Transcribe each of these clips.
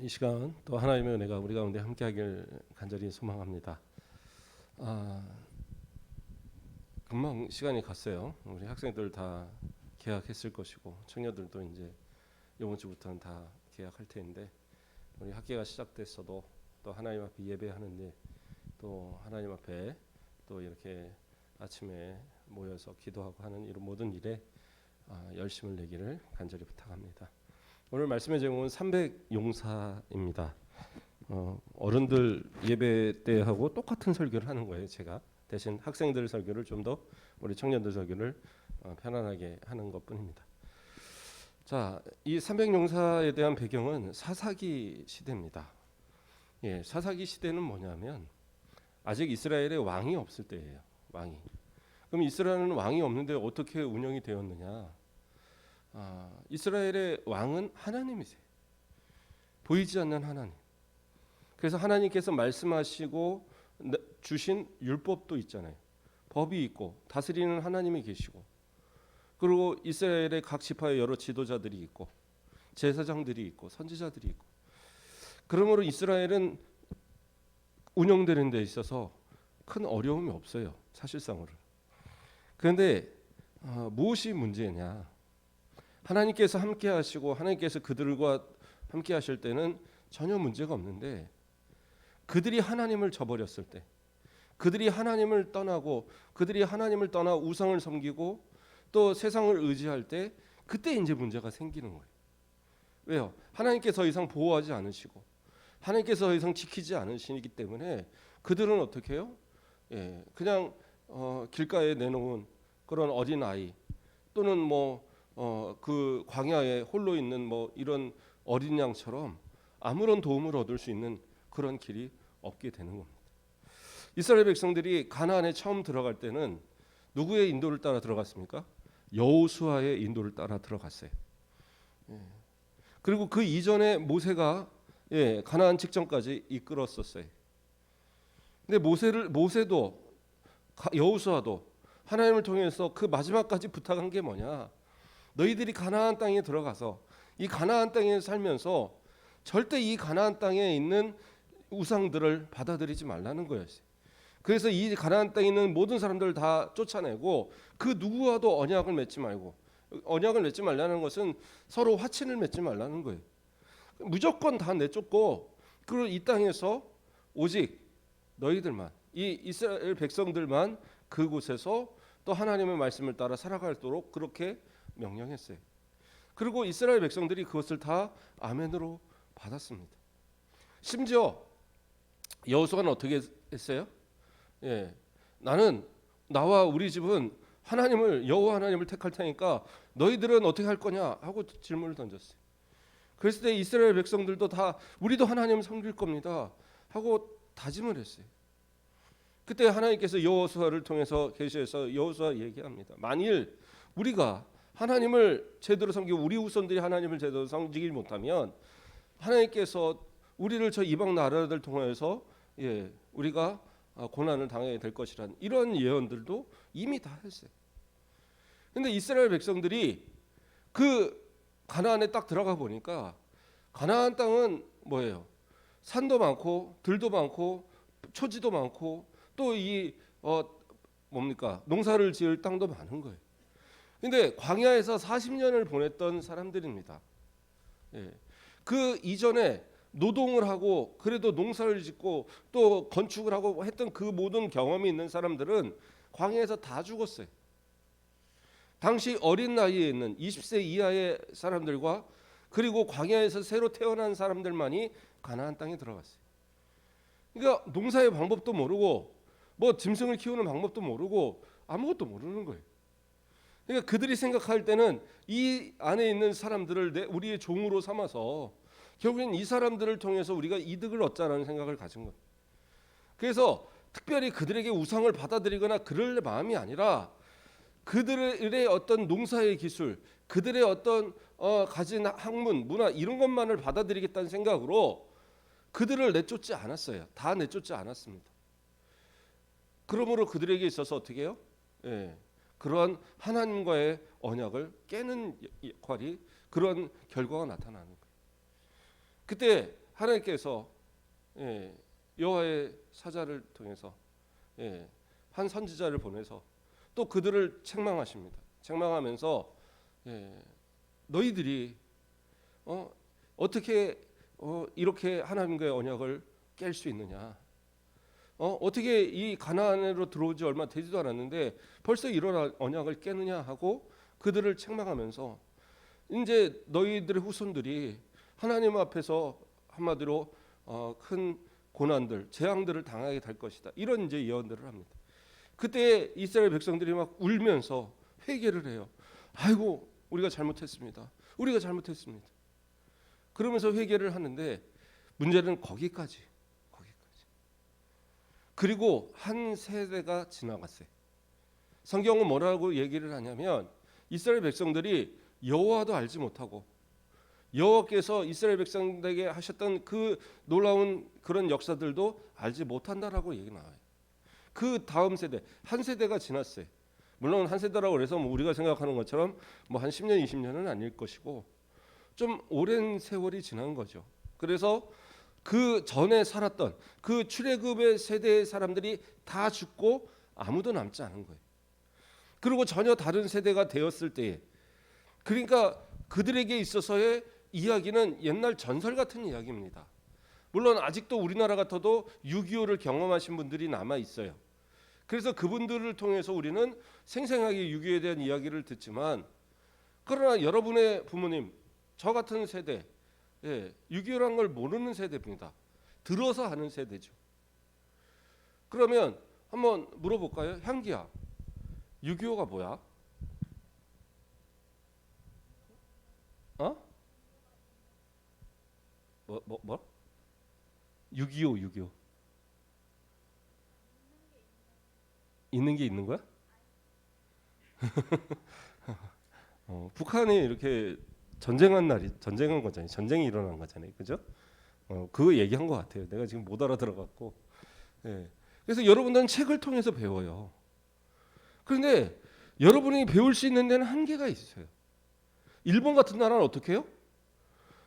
이 시간 또 하나님의 은혜가 우리 가운데 함께하길 간절히 소망합니다. 금방 시간이 갔어요. 우리 학생들 다 개학했을 것이고 청년들도 이제 이번 주부터는 다 개학할 텐데 우리 학기가 시작됐어도 또 하나님 앞에 예배하는 일, 또 하나님 앞에 또 이렇게 아침에 모여서 기도하고 하는 이런 모든 일에 열심을 내기를 간절히 부탁합니다. 오늘 말씀의 제목은 300용사입니다. 어른들 예배 때 하고 똑같은 설교를 하는 거예요. 제가 대신 학생들 설교를 좀 더 우리 청년들 설교를 편안하게 하는 것뿐입니다. 자, 이 300용사에 대한 배경은 사사기 시대입니다. 예, 사사기 시대는 뭐냐면 아직 이스라엘에 왕이 없을 때예요. 왕이. 그럼 이스라엘은 왕이 없는데 어떻게 운영이 되었느냐? 이스라엘의 왕은 하나님이세요. 보이지 않는 하나님. 그래서 하나님께서 말씀하시고 주신 율법도 있잖아요. 법이 있고 다스리는 하나님이 계시고, 그리고 이스라엘의 각 지파의 여러 지도자들이 있고 제사장들이 있고 선지자들이 있고, 그러므로 이스라엘은 운영되는 데 있어서 큰 어려움이 없어요. 사실상으로. 그런데 무엇이 문제냐? 하나님께서 함께 하시고 하나님께서 그들과 함께 하실 때는 전혀 문제가 없는데, 그들이 하나님을 저버렸을 때, 그들이 하나님을 떠나고 그들이 하나님을 떠나 우상을 섬기고 또 세상을 의지할 때, 그때 이제 문제가 생기는 거예요. 왜요? 하나님께서 더 이상 보호하지 않으시고 하나님께서 더 이상 지키지 않으시기 때문에 그들은 어떻게 해요? 그냥 길가에 내놓은 그런 어린 아이, 또는 그 광야에 홀로 있는 이런 어린 양처럼 아무런 도움을 얻을 수 있는 그런 길이 없게 되는 겁니다. 이스라엘 백성들이 가나안에 처음 들어갈 때는 누구의 인도를 따라 들어갔습니까? 여호수아의 인도를 따라 들어갔어요. 그리고 그 이전에 모세가 가나안 직전까지 이끌었었어요. 근데 모세도 여호수아도 하나님을 통해서 그 마지막까지 부탁한 게 뭐냐? 너희들이 가나안 땅에 들어가서 이 가나안 땅에 살면서 절대 이 가나안 땅에 있는 우상들을 받아들이지 말라는 거였어요. 그래서 이 가나안 땅에 있는 모든 사람들을 다 쫓아내고 그 누구와도 언약을 맺지 말고, 언약을 맺지 말라는 것은 서로 화친을 맺지 말라는 거예요. 무조건 다 내쫓고, 그리고 이 땅에서 오직 너희들만, 이 이스라엘 백성들만 그곳에서 또 하나님의 말씀을 따라 살아가도록 그렇게 명령했어요. 그리고 이스라엘 백성들이 그것을 다 아멘으로 받았습니다. 심지어 여호수아는 어떻게 했어요? 나와 우리 집은 여호와 하나님을 택할 테니까 너희들은 어떻게 할 거냐 하고 질문을 던졌어요. 그랬을 때 이스라엘 백성들도 다 우리도 하나님을 섬길 겁니다 하고 다짐을 했어요. 그때 하나님께서 여호수아를 통해서 계시해서 여호수아 얘기합니다. 만일 우리가 하나님을 제대로 섬기고 우리 후손들이 하나님을 제대로 섬기지 못하면 하나님께서 우리를 저 이방 나라들 통해서 우리가 고난을 당하게 될 것이란 이런 예언들도 이미 다 했어요. 근데 이스라엘 백성들이 그 가나안에 딱 들어가 보니까 가나안 땅은 뭐예요? 산도 많고 들도 많고 초지도 많고 또 농사를 지을 땅도 많은 거예요. 근데 광야에서 40년을 보냈던 사람들입니다. 그 이전에 노동을 하고 그래도 농사를 짓고 또 건축을 하고 했던 그 모든 경험이 있는 사람들은 광야에서 다 죽었어요. 당시 어린 나이에 있는 20세 이하의 사람들과 그리고 광야에서 새로 태어난 사람들만이 가나안 땅에 들어갔어요. 그러니까 농사의 방법도 모르고 짐승을 키우는 방법도 모르고 아무것도 모르는 거예요. 그러니까 그들이 생각할 때는 이 안에 있는 사람들을 우리의 종으로 삼아서 결국엔 이 사람들을 통해서 우리가 이득을 얻자라는 생각을 가진 거예요. 그래서 특별히 그들에게 우상을 받아들이거나 그럴 마음이 아니라 그들의 어떤 농사의 기술, 그들의 어떤 가진 학문, 문화 이런 것만을 받아들이겠다는 생각으로 그들을 내쫓지 않았어요. 다 내쫓지 않았습니다. 그러므로 그들에게 있어서 어떻게 해요? 그러한 하나님과의 언약을 깨는 역할이, 그런 결과가 나타나는 거예요. 그때 하나님께서 여호와의 사자를 통해서 한 선지자를 보내서 또 그들을 책망하십니다. 책망하면서 너희들이 어떻게 이렇게 하나님과의 언약을 깰 수 있느냐? 어떻게 이 가나안으로 들어오지 얼마 되지도 않았는데 벌써 이런 언약을 깨느냐 하고 그들을 책망하면서 이제 너희들의 후손들이 하나님 앞에서 한마디로 큰 고난들, 재앙들을 당하게 될 것이다. 이런 이제 예언들을 합니다. 그때 이스라엘 백성들이 막 울면서 회개를 해요. 아이고, 우리가 잘못했습니다. 우리가 잘못했습니다. 그러면서 회개를 하는데 문제는 거기까지. 그리고 한 세대가 지나갔어요. 성경은 뭐라고 얘기를 하냐면 이스라엘 백성들이 여호와도 알지 못하고 여호와께서 이스라엘 백성들에게 하셨던 그 놀라운 그런 역사들도 알지 못한다라고 얘기 나와요. 그 다음 세대, 한 세대가 지났어요. 물론 한 세대라고 해서 뭐 우리가 생각하는 것처럼 뭐 한 10년, 20년은 아닐 것이고 좀 오랜 세월이 지난 거죠. 그래서 그 전에 살았던 그 출애굽의 세대의 사람들이 다 죽고 아무도 남지 않은 거예요. 그리고 전혀 다른 세대가 되었을 때에, 그러니까 그들에게 있어서의 이야기는 옛날 전설 같은 이야기입니다. 물론 아직도 우리나라 같아도 6.25를 경험하신 분들이 남아 있어요. 그래서 그분들을 통해서 우리는 생생하게 6.25에 대한 이야기를 듣지만, 그러나 여러분의 부모님, 저 같은 세대, 6.25란 걸 모르는 세대입니다. 들어서 하는 세대죠. 그러면 한번 물어볼까요? 향기야, 6.25가 뭐야? 6.25 있는 게 있는 거야? 북한이 이렇게 전쟁한 거잖아요. 전쟁이 일어난 거잖아요. 그죠? 그거 얘기한 것 같아요. 내가 지금 못 알아들어갖고. 그래서 여러분들은 책을 통해서 배워요. 그런데 여러분이 배울 수 있는 데는 한계가 있어요. 일본 같은 나라는 어떻게 해요?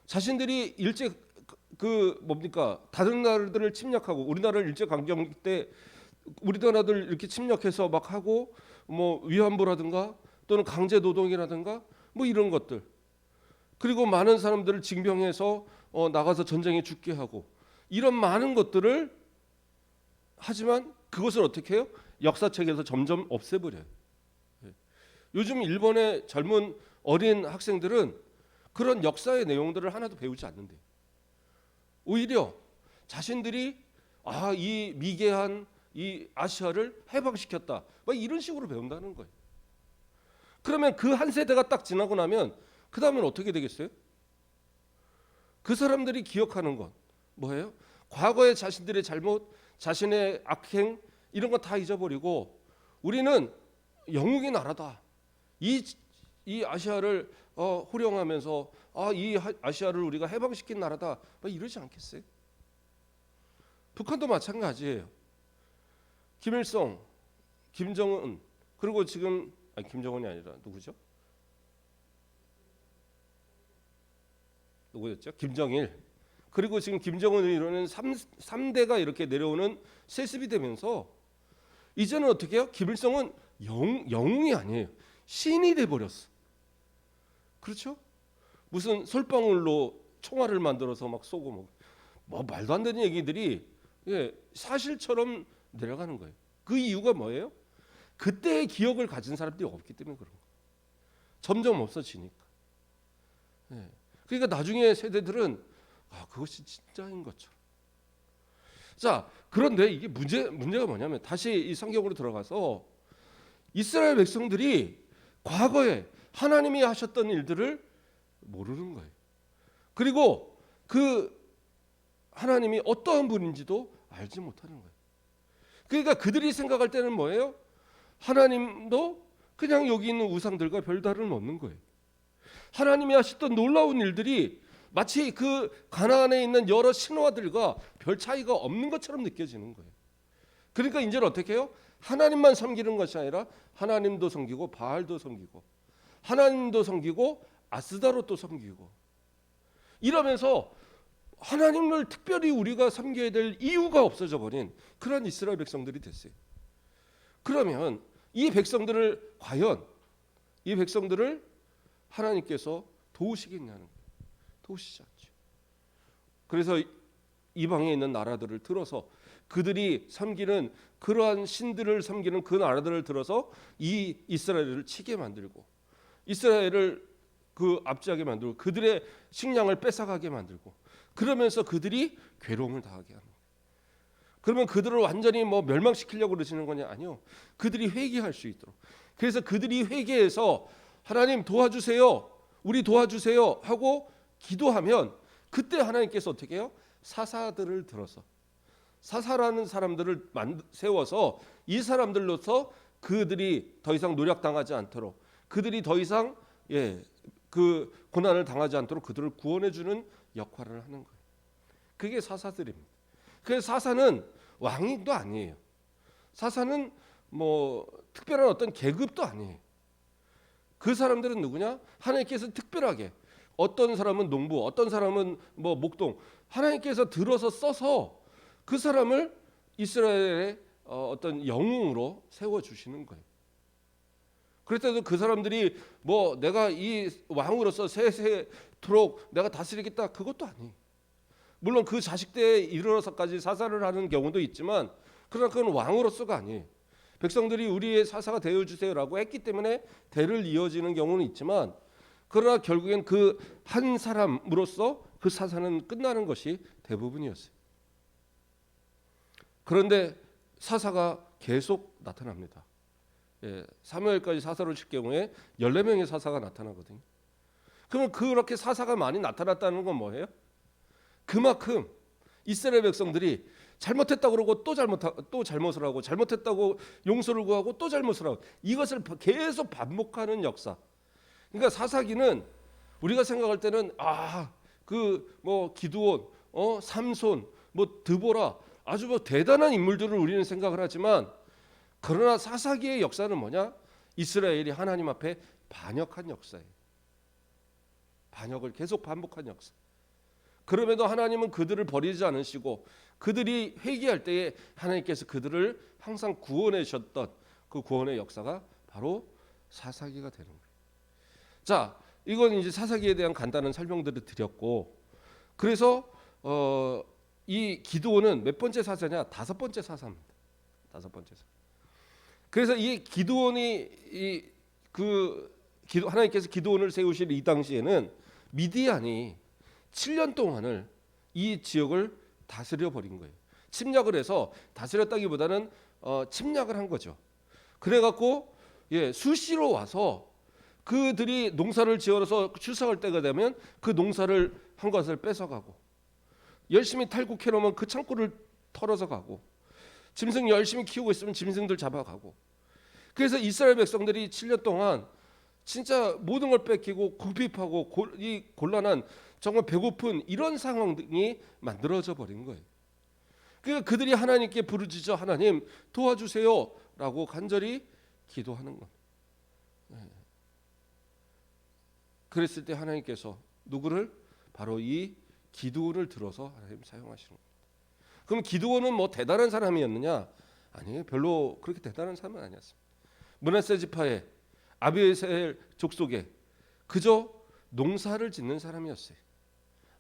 자신들이 일제 다른 나라들을 침략하고, 우리나라를 일제 강점기 때 우리나라들 이렇게 침략해서 막 하고, 뭐 위안부라든가 또는 강제 노동이라든가 뭐 이런 것들, 그리고 많은 사람들을 징병해서 나가서 전쟁에 죽게 하고, 이런 많은 것들을 하지만 그것을 어떻게 해요? 역사책에서 점점 없애버려요. 요즘 일본의 젊은 어린 학생들은 그런 역사의 내용들을 하나도 배우지 않는데요. 오히려 자신들이 이 미개한 이 아시아를 해방시켰다, 막 이런 식으로 배운다는 거예요. 그러면 그 한 세대가 딱 지나고 나면 그 다음엔 어떻게 되겠어요? 그 사람들이 기억하는 건 뭐예요? 과거의 자신들의 잘못, 자신의 악행, 이런 거 다 잊어버리고 우리는 영웅의 나라다, 이 아시아를 호령하면서 이 아시아를 우리가 해방시킨 나라다, 막 이러지 않겠어요? 북한도 마찬가지예요. 김일성, 김정은, 그리고 지금 김정은이 아니라 누구였죠? 김정일. 그리고 지금 김정은을 이루는 3대가 이렇게 내려오는 세습이 되면서 이제는 어떻게 해요? 김일성은 영웅이 아니에요. 신이 돼버렸어. 그렇죠? 무슨 솔방울로 총알을 만들어서 막 쏘고 뭐 말도 안 되는 얘기들이 사실처럼 내려가는 거예요. 그 이유가 뭐예요? 그때의 기억을 가진 사람들이 없기 때문에 그런 거예요. 점점 없어지니까. 그러니까 나중에 세대들은 그것이 진짜인 것처럼. 자, 그런데 이게 문제가 뭐냐면, 다시 이 성경으로 들어가서 이스라엘 백성들이 과거에 하나님이 하셨던 일들을 모르는 거예요. 그리고 그 하나님이 어떠한 분인지도 알지 못하는 거예요. 그러니까 그들이 생각할 때는 뭐예요? 하나님도 그냥 여기 있는 우상들과 별다름 없는 거예요. 하나님이 하셨던 놀라운 일들이 마치 그 가나안에 있는 여러 신화들과 별 차이가 없는 것처럼 느껴지는 거예요. 그러니까 이제는 어떻게 해요? 하나님만 섬기는 것이 아니라 하나님도 섬기고 바알도 섬기고 하나님도 섬기고 아스다롯도 섬기고, 이러면서 하나님을 특별히 우리가 섬겨야 될 이유가 없어져 버린 그런 이스라엘 백성들이 됐어요. 그러면 이 백성들을 과연 이 백성들을 하나님께서 도우시겠냐는 거예요. 도우시지 않죠. 그래서 이방에 있는 나라들을 들어서 그들이 섬기는 그러한 신들을 섬기는 그 나라들을 들어서 이 이스라엘을 치게 만들고 이스라엘을 그 압제하게 만들고 그들의 식량을 뺏어가게 만들고 그러면서 그들이 괴로움을 당하게 합니다. 그러면 그들을 완전히 뭐 멸망시키려고 그러시는 거냐? 아니요. 그들이 회개할 수 있도록. 그래서 그들이 회개해서 하나님 도와주세요. 우리 도와주세요 하고 기도하면 그때 하나님께서 어떻게 해요? 사사들을 들어서 사사라는 사람들을 세워서 이 사람들로서 그들이 더 이상 노략당하지 않도록 그들이 더 이상 그 고난을 당하지 않도록 그들을 구원해 주는 역할을 하는 거예요. 그게 사사들입니다. 그래서 사사는 왕도 아니에요. 사사는 뭐 특별한 어떤 계급도 아니에요. 그 사람들은 누구냐? 하나님께서 특별하게 어떤 사람은 농부, 어떤 사람은 뭐 목동, 하나님께서 들어서 써서 그 사람을 이스라엘의 어떤 영웅으로 세워 주시는 거예요. 그랬더니 그 사람들이 뭐 내가 이 왕으로서 세세토록 내가 다스리겠다 그것도 아니에요. 물론 그 자식 때에 이르러서까지 사사를 하는 경우도 있지만 그러나 그건 왕으로서가 아니에요. 백성들이 우리의 사사가 되어주세요라고 했기 때문에 대를 이어지는 경우는 있지만 그러나 결국엔 그 한 사람으로서 그 사사는 끝나는 것이 대부분이었어요. 그런데 사사가 계속 나타납니다. 사무엘까지 사사로 칠 경우에 14명의 사사가 나타나거든요. 그러면 그렇게 사사가 많이 나타났다는 건 뭐예요? 그만큼 이스라엘 백성들이 잘못했다고 그러고 또 잘못을 하고 잘못했다고 용서를 구하고 또 잘못을 하고 이것을 계속 반복하는 역사. 그러니까 사사기는 우리가 생각할 때는 그 뭐 기드온, 삼손, 뭐 드보라 아주 뭐 대단한 인물들을 우리는 생각을 하지만 그러나 사사기의 역사는 뭐냐? 이스라엘이 하나님 앞에 반역한 역사예요. 반역을 계속 반복한 역사. 그럼에도 하나님은 그들을 버리지 않으시고 그들이 회개할 때에 하나님께서 그들을 항상 구원해 주셨던 그 구원의 역사가 바로 사사기가 되는 거예요. 자, 이건 이제 사사기에 대한 간단한 설명들을 드렸고, 그래서 이 기드온은 몇 번째 사사냐? 5번째 사사입니다. 5번째 사사. 그래서 이 기드온이 하나님께서 기드온을 세우실 이 당시에는 미디안이 7년 동안을 이 지역을 다스려 버린 거예요. 침략을 해서 다스렸다기보다는 침략을 한 거죠. 그래갖고 수시로 와서 그들이 농사를 지어서 출석할 때가 되면 그 농사를 한 것을 뺏어가고 열심히 탈곡해 놓으면 그 창고를 털어서 가고 짐승 열심히 키우고 있으면 짐승들 잡아가고 그래서 이스라엘 백성들이 7년 동안 진짜 모든 걸 뺏기고 궁핍하고 이 곤란한 정말 배고픈 이런 상황이 만들어져 버린 거예요. 그러니까 그들이 하나님께 부르짖어 하나님 도와주세요라고 간절히 기도하는 것. 그랬을 때 하나님께서 누구를 바로 이 기드온을 들어서 하나님 사용하시는 겁니다. 그럼 기드온은 뭐 대단한 사람이었느냐? 아니에요. 별로 그렇게 대단한 사람은 아니었습니다. 므낫세 지파의 아비에셀 족속에 그저 농사를 짓는 사람이었어요.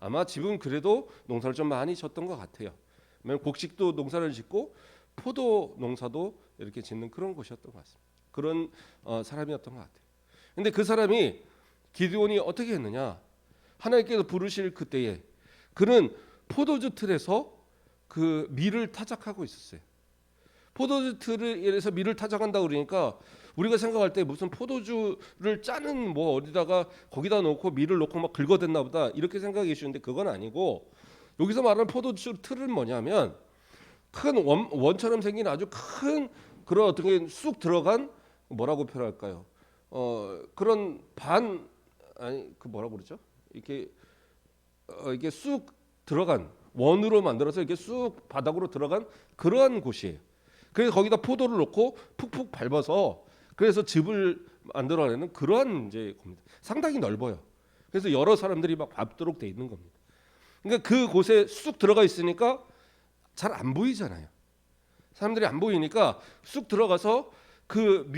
아마 집은 그래도 농사를 좀 많이 졌던 것 같아요. 곡식도 농사를 짓고 포도 농사도 이렇게 짓는 그런 곳이었던 것 같습니다. 그런 사람이었던 것 같아요. 근데 그 사람이 기드온이 어떻게 했느냐? 하나님께서 부르실 그때에 그는 포도주 틀에서 그 밀을 타작하고 있었어요. 포도주 틀에서 밀을 타작한다 그러니까 우리가 생각할 때 무슨 포도주를 짜는 뭐 어디다가 거기다 놓고 밀을 놓고 막 긁어댔나 보다 이렇게 생각이 쉬운데 그건 아니고 여기서 말하는 포도주 틀은 뭐냐면 큰 원처럼 생긴 아주 큰 그런 어떻게 쑥 들어간 뭐라고 표현할까요? 그런 그 뭐라고 그러죠? 이렇게 이게 쑥 들어간 원으로 만들어서 이렇게 쑥 바닥으로 들어간 그러한 곳이에요. 그래서 거기다 포도를 넣고 푹푹 밟아서 그래서 즙을 만들어내는 그러한 이제 겁니다. 상당히 넓어요. 그래서 여러 사람들이 막 밟도록 돼 있는 겁니다. 그러니까 그 곳에 쑥 들어가 있으니까 잘 안 보이잖아요. 사람들이 안 보이니까 쑥 들어가서 그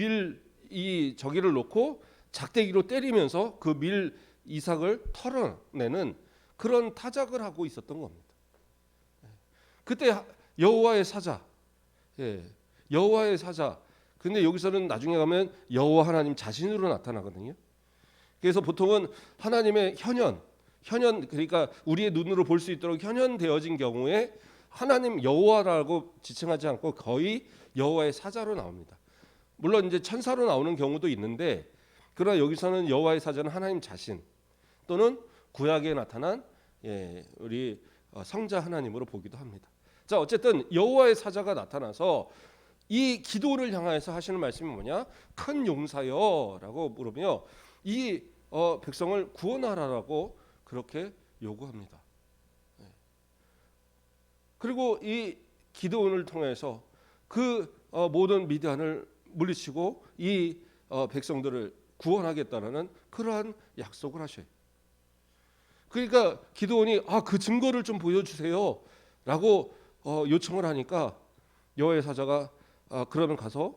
이 저기를 놓고 작대기로 때리면서 그 밀 이삭을 털어내는 그런 타작을 하고 있었던 겁니다. 그때 여호와의 사자, 여호와의 사자. 근데 여기서는 나중에 가면 여호와 하나님 자신으로 나타나거든요. 그래서 보통은 하나님의 현현 그러니까 우리의 눈으로 볼 수 있도록 현현되어진 경우에 하나님 여호와라고 지칭하지 않고 거의 여호와의 사자로 나옵니다. 물론 이제 천사로 나오는 경우도 있는데, 그러나 여기서는 여호와의 사자는 하나님 자신 또는 구약에 나타난 우리 성자 하나님으로 보기도 합니다. 자, 어쨌든 여호와의 사자가 나타나서 이 기도를 향하여서 하시는 말씀이 뭐냐? 큰 용사여라고 물으며 이 백성을 구원하라라고 그렇게 요구합니다. 그리고 이 기도원을 통해서 그 모든 미디안을 물리치고 이 백성들을 구원하겠다라는 그러한 약속을 하셔요. 그러니까 기도원이 그 증거를 좀 보여주세요라고 요청을 하니까 여호와의 사자가 그러면 가서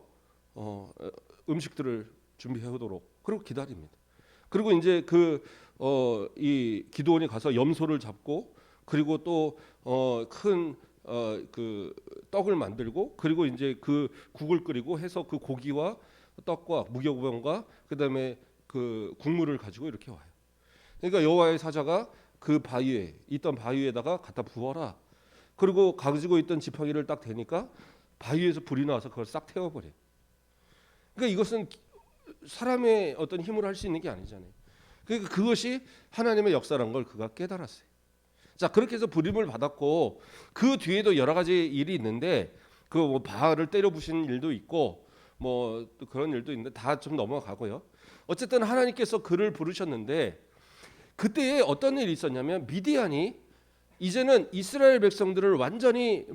음식들을 준비해 오도록 그리고 기다립니다. 그리고 이제 이 기도원이 가서 염소를 잡고 그리고 또 큰 그 떡을 만들고 그리고 이제 그 국을 끓이고 해서 그 고기와 떡과 무교병과 그다음에 그 국물을 가지고 이렇게 와요. 그러니까 여호와의 사자가 그 바위에 있던 바위에다가 갖다 부어라. 그리고 가지고 있던 지팡이를 딱 대니까 바위에서 불이 나와서 그걸 싹 태워버려요. 그러니까 이것은 사람의 어떤 힘으로 할 수 있는 게 아니잖아요. 그러니까 그것이 하나님의 역사란 걸 그가 깨달았어요. 자, 그렇게 해서 부림을 받았고 그 뒤에도 여러 가지 일이 있는데 그 뭐 바알을 때려 부신 일도 있고 뭐 또 그런 일도 있는데 다 좀 넘어가고요. 어쨌든 하나님께서 그를 부르셨는데 그때에 어떤 일이 있었냐면 미디안이 이제는 이스라엘 백성들을 완전히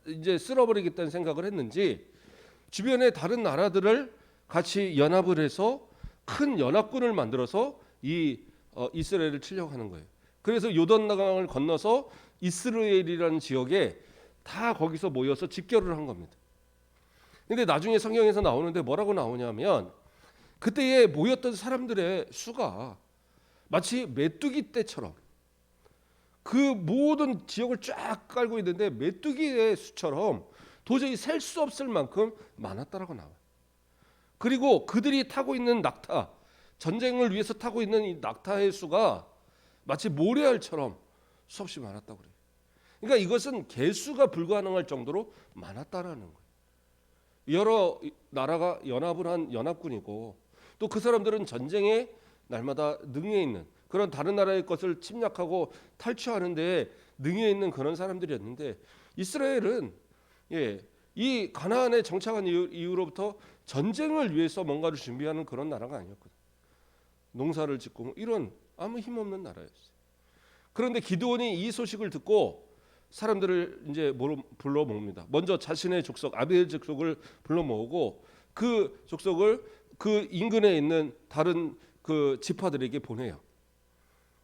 이제 쓸어버리겠다는 생각을 했는지 주변의 다른 나라들을 같이 연합을 해서 큰 연합군을 만들어서 이 이스라엘을 치려고 하는 거예요. 그래서 요단강을 건너서 이스라엘이라는 지역에 다 거기서 모여서 집결을 한 겁니다. 근데 나중에 성경에서 나오는데 뭐라고 나오냐면 그때에 모였던 사람들의 수가 마치 메뚜기 떼처럼 그 모든 지역을 쫙 깔고 있는데 메뚜기의 수처럼 도저히 셀 수 없을 만큼 많았다라고 나와요. 그리고 그들이 타고 있는 낙타, 전쟁을 위해서 타고 있는 이 낙타의 수가 마치 모래알처럼 수없이 많았다고 그래요. 그러니까 이것은 개수가 불가능할 정도로 많았다라는 거예요. 여러 나라가 연합을 한 연합군이고 또 그 사람들은 전쟁에 날마다 능해 있는 그런 다른 나라의 것을 침략하고 탈취하는 데 능해 있는 그런 사람들이었는데 이스라엘은 이 가나안에 정착한 이후로부터 전쟁을 위해서 뭔가를 준비하는 그런 나라가 아니었거든요. 농사를 짓고 뭐 이런 아무 힘없는 나라였어요. 그런데 기드온이 이 소식을 듣고 사람들을 이제 불러 모읍니다. 먼저 자신의 족속 아비엘 족속을 불러 모으고 그 족속을 그 인근에 있는 다른 그 지파들에게 보내요.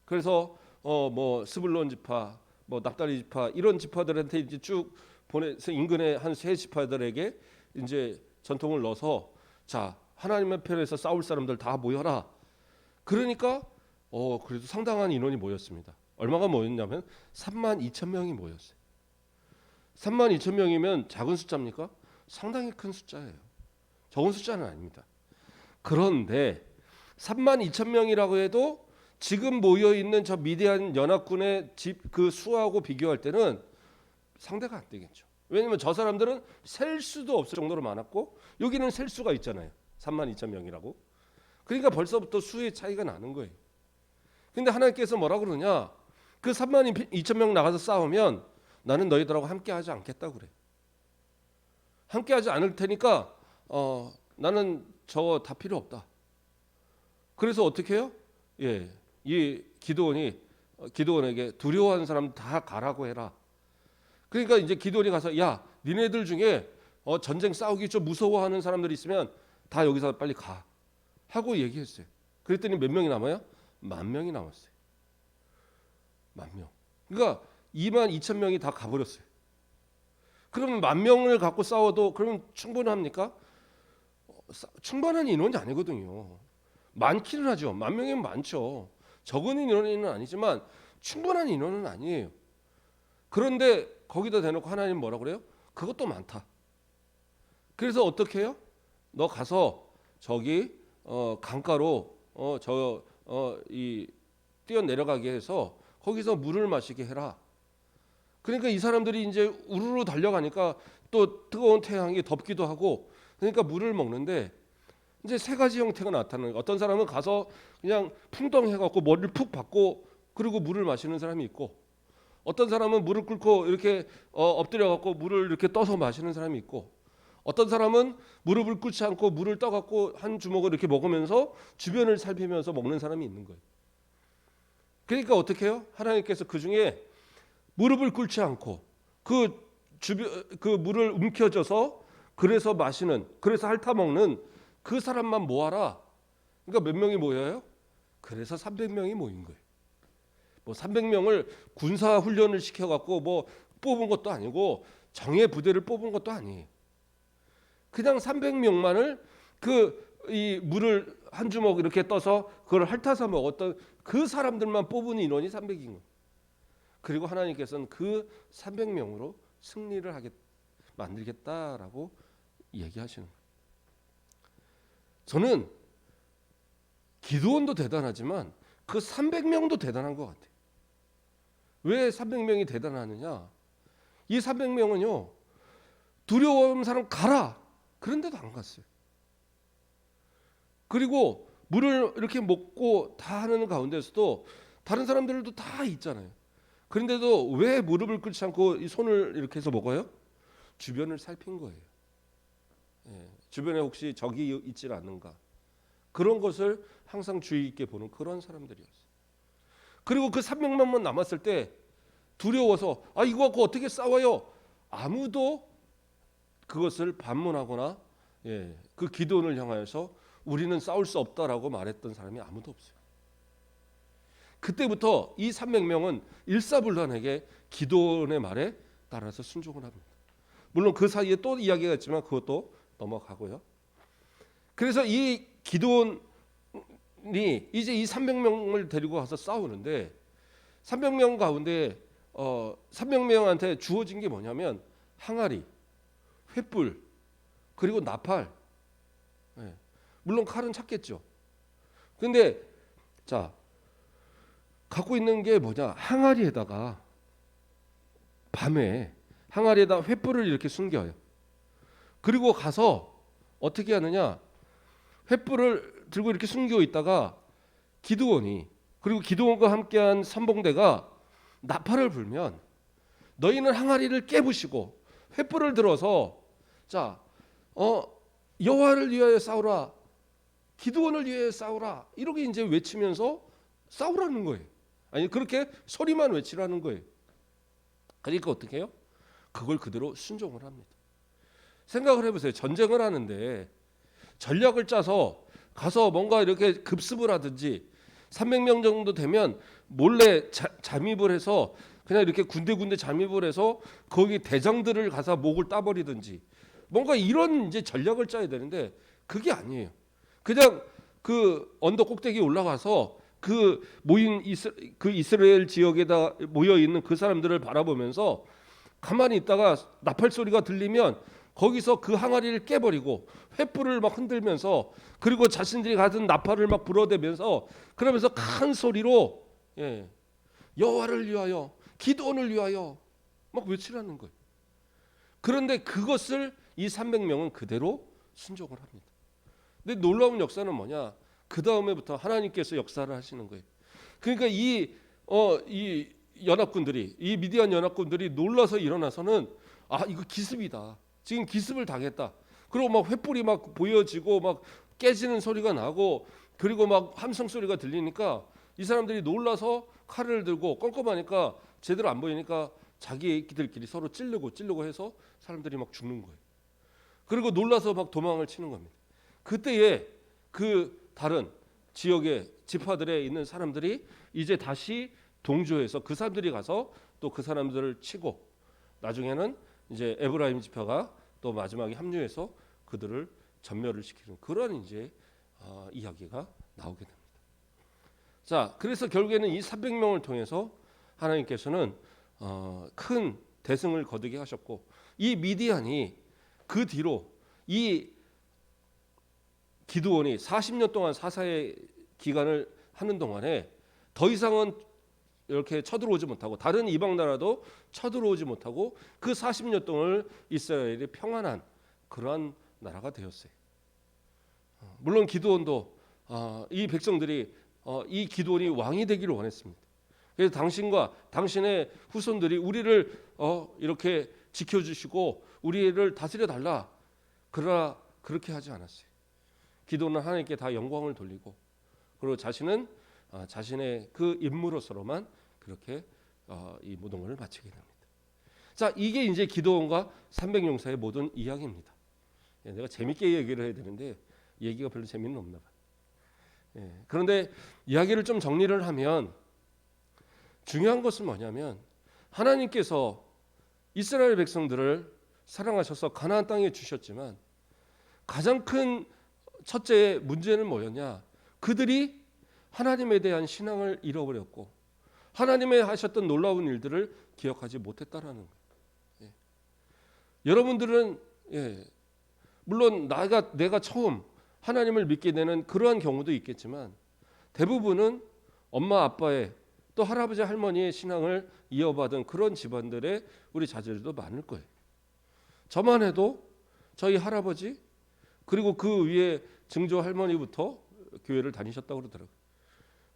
그래서 뭐 스불론 지파, 뭐 납달리 지파 이런 지파들한테 이제 쭉 보내서 인근의 한 세 지파들에게 이제 전통을 넣어서 자 하나님의 편에서 싸울 사람들 다 모여라. 그러니까 그래도 상당한 인원이 모였습니다. 얼마가 모였냐면 32,000명이 모였어요. 32,000명이면 작은 숫자입니까? 상당히 큰 숫자예요. 적은 숫자는 아닙니다. 그런데 32,000명이라고 해도 지금 모여 있는 저 미디안 연합군의 그 수하고 비교할 때는 상대가 안 되겠죠. 왜냐하면 저 사람들은 셀 수도 없을 정도로 많았고 여기는 셀 수가 있잖아요. 32,000명이라고. 그러니까 벌써부터 수의 차이가 나는 거예요. 근데 하나님께서 뭐라 그러냐? 그 32,000명 나가서 싸우면 나는 너희들하고 함께하지 않겠다고 그래. 함께하지 않을 테니까 나는 저거 다 필요 없다. 그래서 어떻게 해요? 이 기드온에게 두려워하는 사람 다 가라고 해라. 그러니까 이제 기드온이 가서 야, 니네들 중에 전쟁 싸우기 좀 무서워하는 사람들이 있으면 다 여기서 빨리 가 하고 얘기했어요. 그랬더니 몇 명이 남아요? 10,000명이 남았어요. 10,000명. 그러니까 2만 2천 명이 다 가버렸어요. 그러면 10,000명을 갖고 싸워도 그러면 충분합니까? 충분한 인원이 아니거든요. 많기는 하죠. 10,000명이면 많죠. 적은 인원은 아니지만 충분한 인원은 아니에요. 그런데 거기다 대놓고 하나님 뭐라 그래요? 그것도 많다. 그래서 어떻게 해요? 너 가서 저기 강가로 이 뛰어 내려가게 해서 거기서 물을 마시게 해라. 그러니까 이 사람들이 이제 우르르 달려가니까 또 뜨거운 태양이 덥기도 하고 그러니까 물을 먹는데 이제 세 가지 형태가 나타나는 거예요. 어떤 사람은 가서 그냥 풍덩해갖고 머리를 푹 박고 그리고 물을 마시는 사람이 있고 어떤 사람은 물을 끓고 이렇게 엎드려갖고 물을 이렇게 떠서 마시는 사람이 있고 어떤 사람은 무릎을 꿇지 않고 물을 떠갖고 한 주먹을 이렇게 먹으면서 주변을 살피면서 먹는 사람이 있는 거예요. 그러니까 어떻게 해요? 하나님께서 그 중에 무릎을 꿇지 않고 그 물을 움켜져서 그래서 마시는 그래서 핥아 먹는 그 사람만 모아라. 그러니까 몇 명이 모여요? 그래서 300명이 모인 거예요. 뭐 300명을 군사 훈련을 시켜갖고 뭐 뽑은 것도 아니고 정예 부대를 뽑은 것도 아니에요. 그냥 300명만을 이 물을 한 주먹 이렇게 떠서 그걸 핥아서 먹었던 그 사람들만 뽑은 인원이 300인 거예요. 그리고 하나님께서는 그 300명으로 승리를 만들겠다라고 얘기하시는 거예요. 저는 기드온도 대단하지만 그 300명도 대단한 것 같아요. 왜 300명이 대단하느냐? 이 300명은요 두려워하는 사람 가라. 그런데도 안 갔어요. 그리고 물을 이렇게 먹고 다 하는 가운데서도 다른 사람들도 다 있잖아요. 그런데도 왜 무릎을 꿇지 않고 이 손을 이렇게 해서 먹어요? 주변을 살핀 거예요. 주변에 혹시 적이 있지 않는가 그런 것을 항상 주의 있게 보는 그런 사람들이었어요. 그리고 그 300명만 남았을 때 두려워서 이거 갖고 어떻게 싸워요? 아무도 그것을 반문하거나 그 기드온을 향하여서 우리는 싸울 수 없다라고 말했던 사람이 아무도 없어요. 그때부터 이 300명은 일사불란하게 기드온의 말에 따라서 순종을 합니다. 물론 그 사이에 또 이야기가 있지만 그것도 넘어가고요. 그래서 이 기드온이 이제 이 300명을 데리고 가서 싸우는데 300명 가운데 300명한테 주어진 게 뭐냐면 항아리, 횃불, 그리고 나팔. 물론 칼은 찾겠죠. 근데 자 갖고 있는 게 뭐냐? 항아리에다가 밤에 항아리에다 횃불을 이렇게 숨겨요. 그리고 가서 어떻게 하느냐? 횃불을 들고 이렇게 숨겨 있다가 기드온이 그리고 기드온과 함께한 선봉대가 나팔을 불면 너희는 항아리를 깨부시고 횃불을 들어서 자 여호와를 위하여 싸우라, 기드온을 위하여 싸우라 이렇게 이제 외치면서 싸우라는 거예요. 아니 그렇게 소리만 외치라는 거예요. 그러니까 어떻게 해요? 그걸 그대로 순종을 합니다. 생각을 해보세요. 전쟁을 하는데 전략을 짜서 가서 뭔가 이렇게 급습을 하든지 300명 정도 되면 몰래 잠입을 해서 그냥 이렇게 군데군데 잠입을 해서 거기 대장들을 가서 목을 따버리든지 뭔가 이런 이제 전략을 짜야 되는데 그게 아니에요. 그냥 그 언덕 꼭대기에 올라가서 그 모인 그 이스라엘 지역에다 모여 있는 그 사람들을 바라보면서 가만히 있다가 나팔 소리가 들리면 거기서 그 항아리를 깨버리고 횃불을 막 흔들면서 그리고 자신들이 가진 나팔을 막 불어대면서 그러면서 큰 소리로 여호와를 위하여 기드온을 위하여 막 외치라는 거예요. 그런데 그것을 이 300명은 그대로 순종을 합니다. 근데 놀라운 역사는 뭐냐? 그 다음에부터 하나님께서 역사를 하시는 거예요. 그러니까 이 연합군들이 이 미디안 연합군들이 놀라서 일어나서는 이거 기습이다. 지금 기습을 당했다. 그리고 막 횃불이 막 보여지고 막 깨지는 소리가 나고 그리고 막 함성 소리가 들리니까 이 사람들이 놀라서 칼을 들고 껌껌하니까 제대로 안 보이니까 자기들끼리 서로 찌르고 해서 사람들이 막 죽는 거예요. 그리고 놀라서 막 도망을 치는 겁니다. 그때에 그 다른 지역의 지파들에 있는 사람들이 이제 다시 동조해서 그 사람들이 가서 또 그 사람들을 치고 나중에는 이제 에브라임 지파가 또 마지막에 합류해서 그들을 전멸을 시키는 그런 이제 이야기가 나오게 됩니다. 자, 그래서 결국에는 이 300명을 통해서 하나님께서는 큰 대승을 거두게 하셨고, 이 미디안이 그 뒤로 이 기드온이 40년 동안 사사의 기간을 하는 동안에 더 이상은 이렇게 쳐들어오지 못하고 다른 이방 나라도 쳐들어오지 못하고 그 40년 동안 이스라엘이 평안한 그러한 나라가 되었어요. 물론 기드온도 이 백성들이 이 기드온이 왕이 되기를 원했습니다. 그래서 당신과 당신의 후손들이 우리를 이렇게 지켜주시고 우리를 다스려 달라. 그러나 그렇게 하지 않았어요. 기드온은 하나님께 다 영광을 돌리고 그리고 자신은 자신의 그 임무로서로만 그렇게 이 모든 것을 마치게 됩니다. 자, 이게 이제 기드온과 300용사의 모든 이야기입니다. 내가 재밌게 얘기를 해야 되는데 얘기가 별로 재미는 없나 봐요. 그런데 이야기를 좀 정리를 하면 중요한 것은 뭐냐면 하나님께서 이스라엘 백성들을 사랑하셔서 가나안 땅에 주셨지만 가장 큰 첫째 문제는 뭐였냐? 그들이 하나님에 대한 신앙을 잃어버렸고 하나님의 하셨던 놀라운 일들을 기억하지 못했다라는 거예요. 여러분들은 물론 내가 처음 하나님을 믿게 되는 그러한 경우도 있겠지만 대부분은 엄마 아빠의 또 할아버지 할머니의 신앙을 이어받은 그런 집안들의 우리 자제들도 많을 거예요. 저만 해도 저희 할아버지 그리고 그 위에 증조 할머니부터 교회를 다니셨다고 그러더라고요.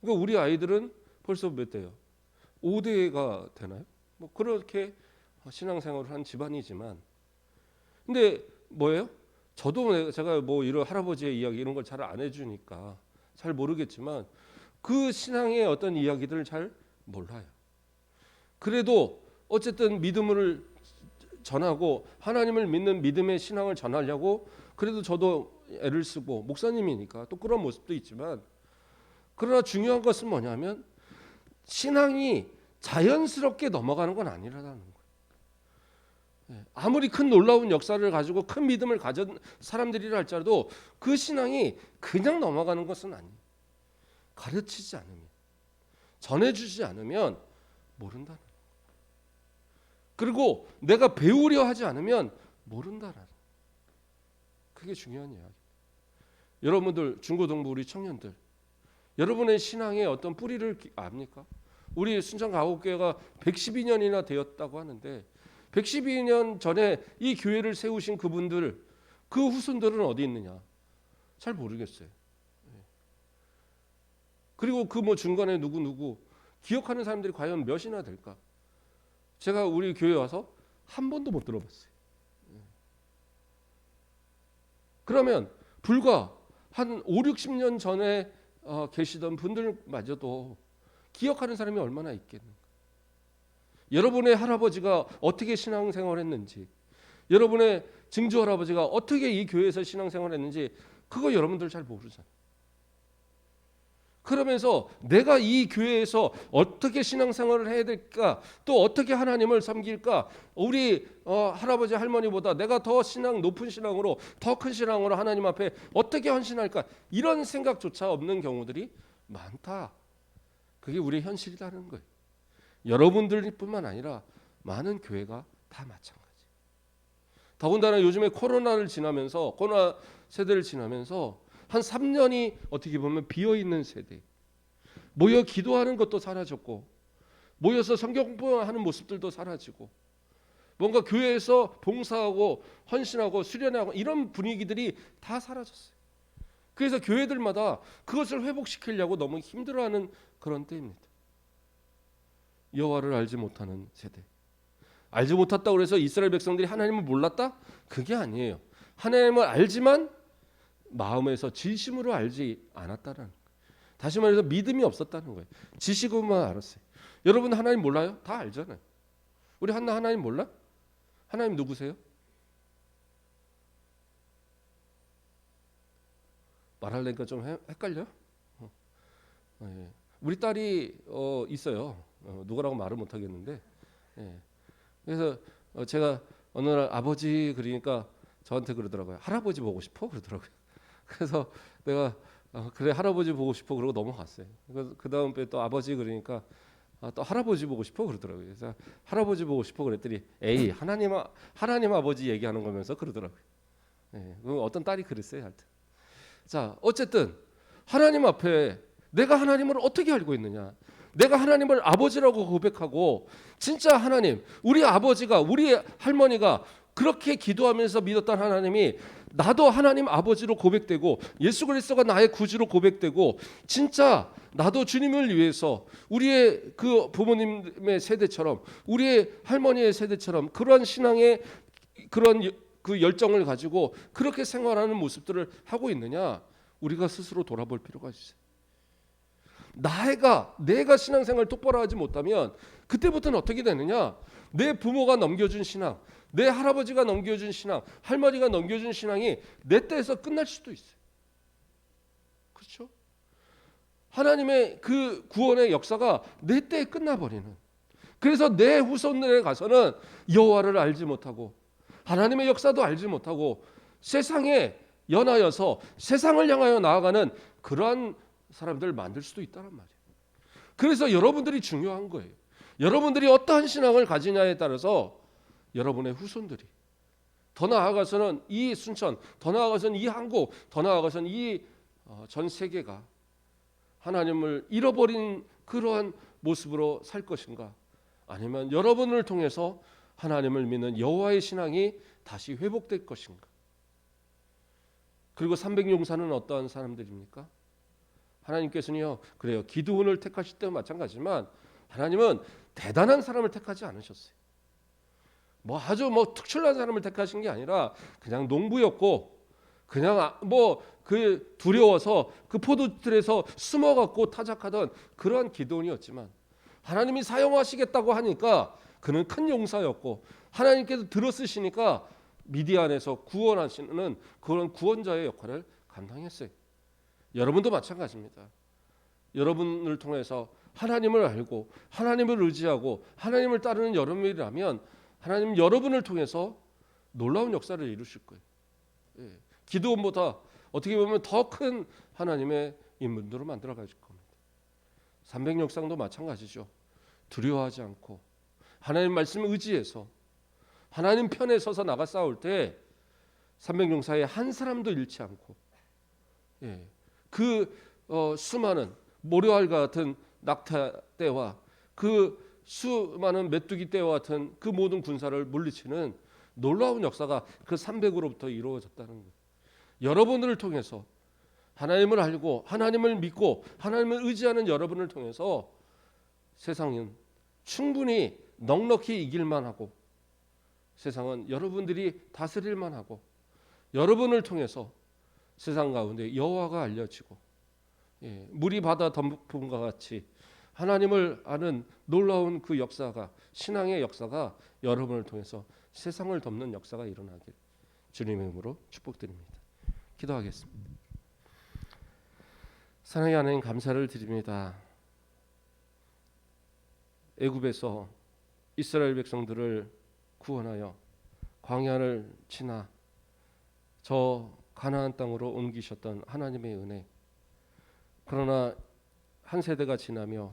그러니까 우리 아이들은 벌써 몇 대요? 5대가 되나요? 뭐 그렇게 신앙생활을 한 집안이지만 근데 뭐예요? 저도 제가 뭐 이런 할아버지의 이야기 이런 걸 잘 안 해주니까 잘 모르겠지만 그 신앙의 어떤 이야기들을 잘 몰라요. 그래도 어쨌든 믿음을 전하고 하나님을 믿는 믿음의 신앙을 전하려고 그래도 저도 애를 쓰고 목사님이니까 또 그런 모습도 있지만 그러나 중요한 것은 뭐냐면 신앙이 자연스럽게 넘어가는 건 아니라는 거예요. 아무리 큰 놀라운 역사를 가지고 큰 믿음을 가진 사람들이라 할지라도 그 신앙이 그냥 넘어가는 것은 아니에요. 가르치지 않으면 전해주지 않으면 모른다는 거예요. 그리고 내가 배우려 하지 않으면 모른다라는 그게 중요한 이야기예요. 여러분들 중고등부 우리 청년들 여러분의 신앙의 어떤 뿌리를 압니까? 우리 순천가옥교회가 112년이나 되었다고 하는데 112년 전에 이 교회를 세우신 그분들 그 후손들은 어디 있느냐? 잘 모르겠어요. 그리고 그 뭐 중간에 누구 기억하는 사람들이 과연 몇이나 될까? 제가 우리 교회 와서 한 번도 못 들어봤어요. 그러면 불과 한 5, 60년 전에 계시던 분들마저도 기억하는 사람이 얼마나 있겠는가? 여러분의 할아버지가 어떻게 신앙생활을 했는지 여러분의 증조 할아버지가 어떻게 이 교회에서 신앙생활을 했는지 그거 여러분들 잘 모르잖아요. 그러면서 내가 이 교회에서 어떻게 신앙생활을 해야 될까 또 어떻게 하나님을 섬길까 우리 할아버지 할머니보다 내가 더 신앙 높은 신앙으로 더 큰 신앙으로 하나님 앞에 어떻게 헌신할까 이런 생각조차 없는 경우들이 많다. 그게 우리의 현실이라는 거예요. 여러분들뿐만 아니라 많은 교회가 다 마찬가지. 더군다나 요즘에 코로나 세대를 지나면서 한 3년이 어떻게 보면 비어있는 세대. 모여 기도하는 것도 사라졌고 모여서 성경 공부하는 모습들도 사라지고 뭔가 교회에서 봉사하고 헌신하고 수련하고 이런 분위기들이 다 사라졌어요. 그래서 교회들마다 그것을 회복시키려고 너무 힘들어하는 그런 때입니다. 여호와를 알지 못하는 세대. 알지 못했다고 해서 이스라엘 백성들이 하나님을 몰랐다? 그게 아니에요. 하나님을 알지만 마음에서 진심으로 알지 않았다는 거예요. 다시 말해서 믿음이 없었다는 거예요. 지식으로만 알았어요. 여러분 하나님 몰라요? 다 알잖아요. 우리 한나 하나님 몰라? 하나님 누구세요? 말하려니까 좀 헷갈려? 우리 딸이 있어요. 누구라고 말을 못 하겠는데, 예. 그래서 제가 어느 날 아버지 그러니까 저한테 그러더라고요. 할아버지 보고 싶어 그러더라고요. 그래서 내가 그래 할아버지 보고 싶어 그러고 넘어갔어요. 그 다음 에 또 아버지 그러니까 또 할아버지 보고 싶어 그러더라고요. 그래서 할아버지 보고 싶어 그랬더니 에이 하나님 아버지 얘기하는 거면서 그러더라고요. 예, 어떤 딸이 그랬어요. 하여튼 자 어쨌든 하나님 앞에 내가 하나님을 어떻게 알고 있느냐? 내가 하나님을 아버지라고 고백하고 진짜 하나님, 우리 아버지가 우리 할머니가 그렇게 기도하면서 믿었던 하나님이 나도 하나님 아버지로 고백되고 예수 그리스도가 나의 구주로 고백되고 진짜 나도 주님을 위해서 우리의 그 부모님의 세대처럼 우리의 할머니의 세대처럼 그런 신앙의 그런 그 열정을 가지고 그렇게 생활하는 모습들을 하고 있느냐? 우리가 스스로 돌아볼 필요가 있어요. 내가 신앙생활을 똑바로 하지 못하면 그때부터는 어떻게 되느냐? 내 부모가 넘겨준 신앙, 내 할아버지가 넘겨준 신앙, 할머니가 넘겨준 신앙이 내 때에서 끝날 수도 있어요. 그렇죠? 하나님의 그 구원의 역사가 내 때에 끝나버리는. 그래서 내 후손들에 가서는 여호와를 알지 못하고 하나님의 역사도 알지 못하고 세상에 연하여서 세상을 향하여 나아가는 그러한 사람들을 만들 수도 있다는 말이에요. 그래서 여러분들이 중요한 거예요. 여러분들이 어떠한 신앙을 가지냐에 따라서 여러분의 후손들이 더 나아가서는 이 순천, 더 나아가서는 이 한국, 더 나아가서는 이 전 세계가 하나님을 잃어버린 그러한 모습으로 살 것인가? 아니면 여러분을 통해서 하나님을 믿는 여호와의 신앙이 다시 회복될 것인가? 그리고 300용사는 어떠한 사람들입니까? 하나님께서는요, 그래요. 기드온을 택하실 때와 마찬가지지만 하나님은 대단한 사람을 택하지 않으셨어요. 아주 특출난 사람을 택하신 게 아니라 그냥 농부였고 그냥 그 두려워서 그 포도틀에서 숨어갖고 타작하던 그러한 기드온이었지만 하나님이 사용하시겠다고 하니까 그는 큰 용사였고 하나님께서 들어쓰시니까 미디안에서 구원하시는 그런 구원자의 역할을 감당했어요. 여러분도 마찬가지입니다. 여러분을 통해서 하나님을 알고 하나님을 의지하고 하나님을 따르는 여러분이라면 하나님 여러분을 통해서 놀라운 역사를 이루실 거예요. 예. 기드온보다 어떻게 보면 더 큰 하나님의 인물들로 만들어 가실 겁니다. 300역상도 마찬가지죠. 두려워하지 않고 하나님 말씀을 의지해서 하나님 편에 서서 나가 싸울 때 300용사의 한 사람도 잃지 않고 그 수많은 모래알 같은 낙타 떼와 그 수많은 메뚜기 떼와 같은 그 모든 군사를 물리치는 놀라운 역사가 그 300으로부터 이루어졌다는 거예요. 여러분들을 통해서 하나님을 알고 하나님을 믿고 하나님을 의지하는 여러분을 통해서 세상은 충분히 넉넉히 이길만 하고 세상은 여러분들이 다스릴만 하고 여러분을 통해서 세상 가운데 여호와가 알려지고 물이 바다 덤불과 같이 하나님을 아는 놀라운 그 역사가 신앙의 역사가 여러분을 통해서 세상을 덮는 역사가 일어나길 주님의 이름으로 축복드립니다. 기도하겠습니다. 사랑의 하나님 감사를 드립니다. 애굽에서 이스라엘 백성들을 구원하여 광야를 지나 저 가나안 땅으로 옮기셨던 하나님의 은혜. 그러나 한 세대가 지나며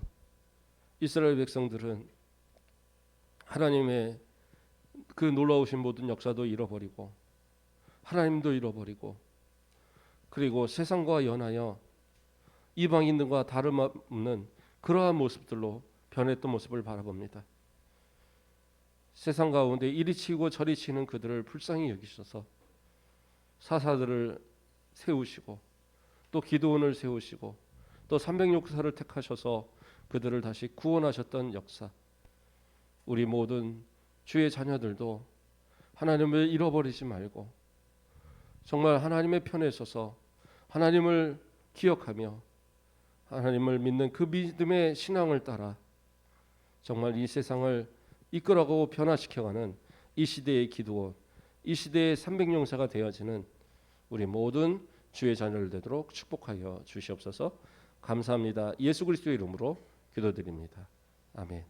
이스라엘 백성들은 하나님의 그 놀라우신 모든 역사도 잃어버리고 하나님도 잃어버리고 그리고 세상과 연하여 이방인들과 다름없는 그러한 모습들로 변했던 모습을 바라봅니다. 세상 가운데 이리 치고 저리 치는 그들을 불쌍히 여기셔서 사사들을 세우시고 또 기드온을 세우시고 또 300용사를 택하셔서 그들을 다시 구원하셨던 역사. 우리 모든 주의 자녀들도 하나님을 잃어버리지 말고 정말 하나님의 편에 서서 하나님을 기억하며 하나님을 믿는 그 믿음의 신앙을 따라 정말 이 세상을 이끌어가고 변화시켜가는 이 시대의 기드온, 이 시대의 300용사가 되어지는 우리 모든 주의 자녀를 되도록 축복하여 주시옵소서. 감사합니다. 예수 그리스도의 이름으로 기도드립니다. 아멘.